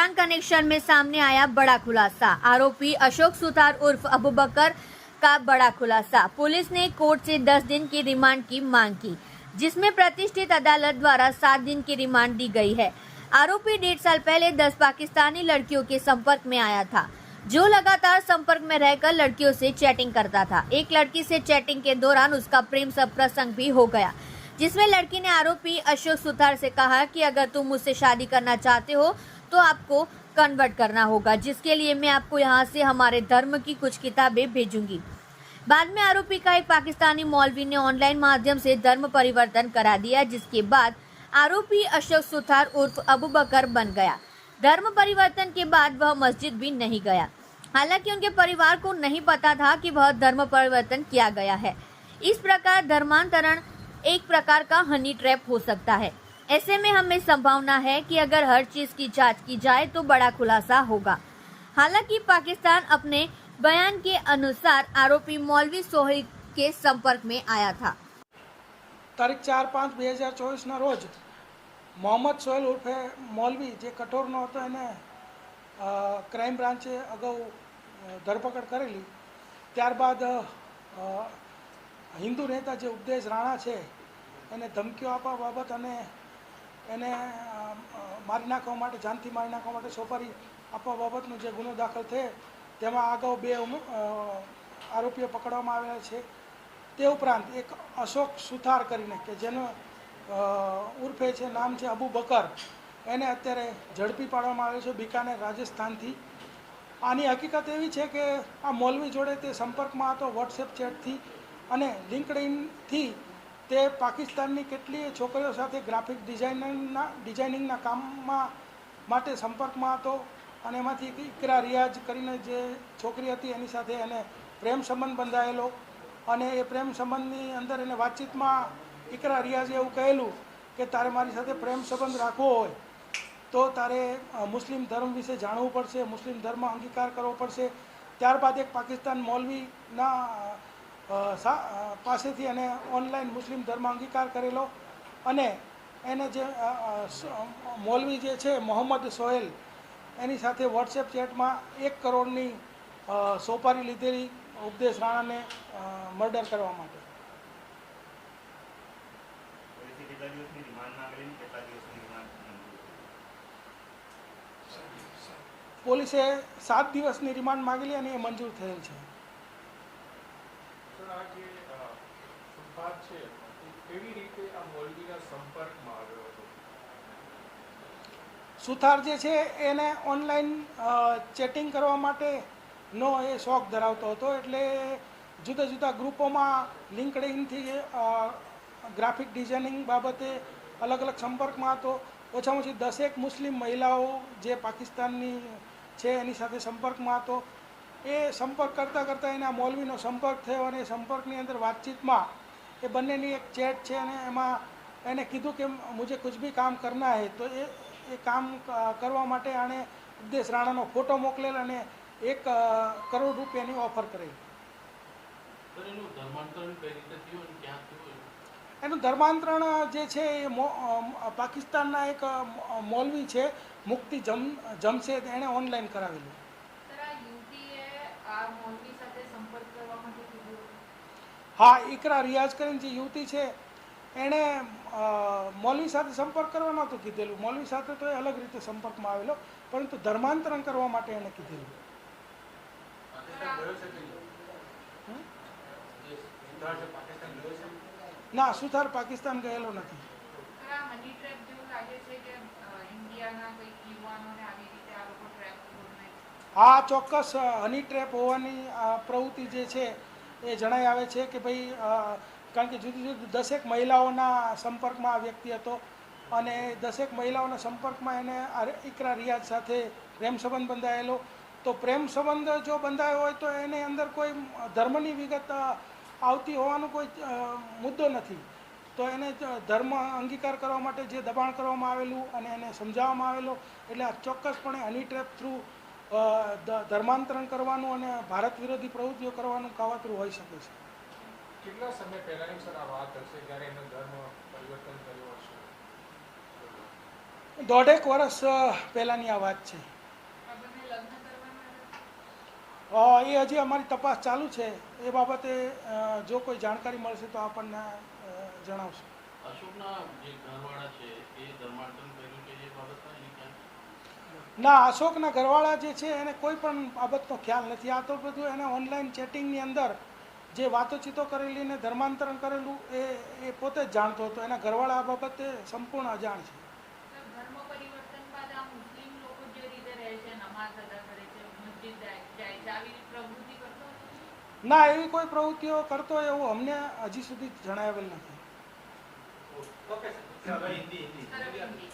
Pakistan connection में सामने आया बड़ा खुलासा। आरोपी अशोक सुथार उर्फ अबू बकर का बड़ा खुलासा। पुलिस ने कोर्ट से 10 दिन की रिमांड की मांग की, जिसमें प्रतिष्ठित अदालत द्वारा 7 दिन की रिमांड दी गई है। आरोपी 1.5 साल पहले 10 पाकिस्तानी लड़कियों के संपर्क में आया था, जो लगातार संपर्क में रहकर लड़कियों से चैटिंग करता था। एक लड़की से चैटिंग के दौरान उसका प्रेम प्रसंग भी हो गया, जिसमें लड़की ने आरोपी अशोक सुथार से कहा कि अगर तुम मुझसे शादी करना चाहते हो तो आपको कन्वर्ट करना होगा, जिसके लिए मैं आपको यहाँ से हमारे धर्म की कुछ किताबें भेजूंगी। बाद में आरोपी का एक पाकिस्तानी मौलवी ने ऑनलाइन माध्यम से धर्म परिवर्तन करा दिया, जिसके बाद आरोपी अशोक सुथार उर्फ अबू बकर बन गया। धर्म परिवर्तन के बाद वह मस्जिद भी नहीं गया। हालांकि उनके परिवार को नहीं पता था कि वह धर्म परिवर्तन किया गया है। इस प्रकार धर्मांतरण एक प्रकार का हनी ट्रैप हो सकता है। ऐसे में हमें संभावना है कि अगर हर चीज की जांच की जाए तो बड़ा खुलासा होगा। हालांकि पाकिस्तान अपने बयान के अनुसार आरोपी मौलवी सोहेल के संपर्क में आया था। તારીખ 4/5/2024 રોજ મોહમ્મદ સોહેલ ઉર્ફે મૌલવી જે કઠોરનો હતો એને ક્રાઇમ બ્રાન્ચે અગાઉ ધરપકડ કરેલી। ત્યારબાદ હિન્દુ નેતા જે ઉપદેશ રાણા છે એને ધમકીઓ આપવા બાબત અને એને મારી નાખવા માટે, જાનથી મારી નાખવા માટે સોપારી આપવા બાબતનો જે ગુનો દાખલ થયો તેમાં અગાઉ 2 આરોપીઓ પકડવામાં આવેલા છે। તે ઉપરાંત એક અશોક સુથાર કરીને કે જેનો ઉર્ફે છે નામ છે અબુ બકર, એને અત્યારે ઝડપી પાડવામાં આવ્યો છે બિકાનેર રાજસ્થાનથી। આની હકીકત એવી છે કે આ મૌલવી જોડે તે સંપર્કમાં હતો વોટ્સએપ ચેટથી અને લિંક્ડઇનથી। તે પાકિસ્તાનની કેટલીય છોકરીઓ સાથે ગ્રાફિક ડિઝાઇનિંગના કામમાં માટે સંપર્કમાં હતો અને એમાંથી ઇકરા રિયાઝ કરીને જે છોકરી હતી એની સાથે એને પ્રેમ સંબંધ બંધાયેલો અને એ પ્રેમ સંબંધની અંદર એને વાતચીતમાં ઇકરા રિયાઝે એવું કહેલું કે તારે મારી સાથે પ્રેમ સંબંધ રાખવો હોય તો તારે મુસ્લિમ ધર્મ વિશે જાણવું પડશે, મુસ્લિમ ધર્મ અંગીકાર કરવો પડશે। ત્યારબાદ એક પાકિસ્તાન મૌલવીના પાસેથી એને ઓનલાઈન મુસ્લિમ ધર્મ અંગીકાર કરેલો અને એને જે મૌલવી જે છે મોહમ્મદ સોહેલ એની સાથે વોટ્સએપ ચેટમાં 1 કરોડની સોપારી લીધેલી ઉપદેશ રાણાને મર્ડર કરવા માટે। પોલીસે 7 દિવસની રિમાન્ડ માગેલી અને એ મંજૂર થયેલ છે। સુથાર જે છે એને ઓનલાઈન ચેટિંગ કરવા માટેનો એ શોખ ધરાવતો હતો, એટલે જુદા જુદા ગ્રુપોમાં લિંક્ડઇનથી ગ્રાફિક ડિઝાઇનિંગ બાબતે અલગ અલગ સંપર્કમાં હતો। ઓછામાં ઓછી 10 મુસ્લિમ મહિલાઓ જે પાકિસ્તાનની છે એની સાથે સંપર્કમાં હતો। એ સંપર્ક કરતાં કરતાં એના મૌલવીનો સંપર્ક થયો અને એ સંપર્કની અંદર વાતચીતમાં એ બંનેની એક ચેટ છે અને એમાં એને કીધું કે મુझे कुछ भी काम करना है, તો એ કામ કરવા માટે આણે ઉપદેશ રાણાનો ફોટો મોકલેલ અને 1 કરોડ રૂપિયાની ઓફર કરેલી। એનું ધર્માંતરણ જે છે એ પાકિસ્તાનના એક મૌલવી છે મુક્તિ જમશેદ, એણે ઓનલાઈન કરાવેલું। હા, ઇકરા રિયાઝ કરીને જે યુવતી છે એણે મૌલવી સાથે સંપર્ક કરવા નહોતું કીધેલું, મૌલવી સાથે તો એ અલગ રીતે સંપર્કમાં આવેલો, પરંતુ ધર્માંતરણ કરવા માટે એણે કીધેલું। ના, સુથાર પાકિસ્તાન ગયેલો નથી। હા, ચોક્કસ હની ટ્રેપ હોવાની પ્રવૃત્તિ જે છે એ જણાઈ આવે છે કે ભાઈ કારણ કે જુદી જુદી 10 મહિલાઓના સંપર્કમાં આ વ્યક્તિ હતો અને 10 મહિલાઓના સંપર્કમાં એને ઇકરા રિયાઝ સાથે પ્રેમ સંબંધ બંધાયેલો। તો પ્રેમ સંબંધ જો બંધાયો હોય તો એની અંદર કોઈ ધર્મની વિગત આવતી હોવાનો કોઈ મુદ્દો નથી। તો એને ધર્મ અંગીકાર કરવા માટે જે દબાણ કરવામાં આવેલું અને એને સમજાવવામાં આવેલો, એટલે આ ચોક્કસપણે હની ટ્રેપ થ્રુ ધર્માંતરણ કરવાનું અને ભારત વિરોધી પ્રવૃત્તિઓ કરવાનું કાવતરું હોઈ શકે છે। કેટલા સમય પહેલાની સર આ વાત હશે જ્યારે એનો ધર્મ પરિવર્તન કર્યો હશે? 1.5 વર્ષ પહેલાની આ વાત છે। એ હજી અમારી તપાસ ચાલુ છે. એ બાબતે જો કોઈ જાણકારી મળશે તો આપણને જણાવશું. અશોકના જે ઘરવાળા છે એ ધર્માંતરણ કર્યું છે એ બાબતમાં એની ક્યાં ના, અશોકના ઘરવાળા જે છે એને કોઈ પણ બાબતનો ખ્યાલ નથી. આ તો બધું એને ઓનલાઈન ચેટિંગની અંદર જે વાતોચીતો કરેલી ને ધર્માંતરણ કરેલું એ પોતે જ જાણતો હતો. એના ઘરવાળા આ બાબતે સંપૂર્ણ અજાણ છે. ધર્મ પરિવર્તન બાદ આ મુસ્લિમ લોકો જે રીતે રહે છે, નમાઝ અદા કરે છે, મસ્જિદ જાય છે, આવી પ્રવૃત્તિ કરતો હતો? ના, એવી કોઈ પ્રવૃત્તિઓ કરતો હોય એવું અમને હજી સુધી જણાવેલ નથી. ઓકે સર હિન્દી તરફ હિન્દી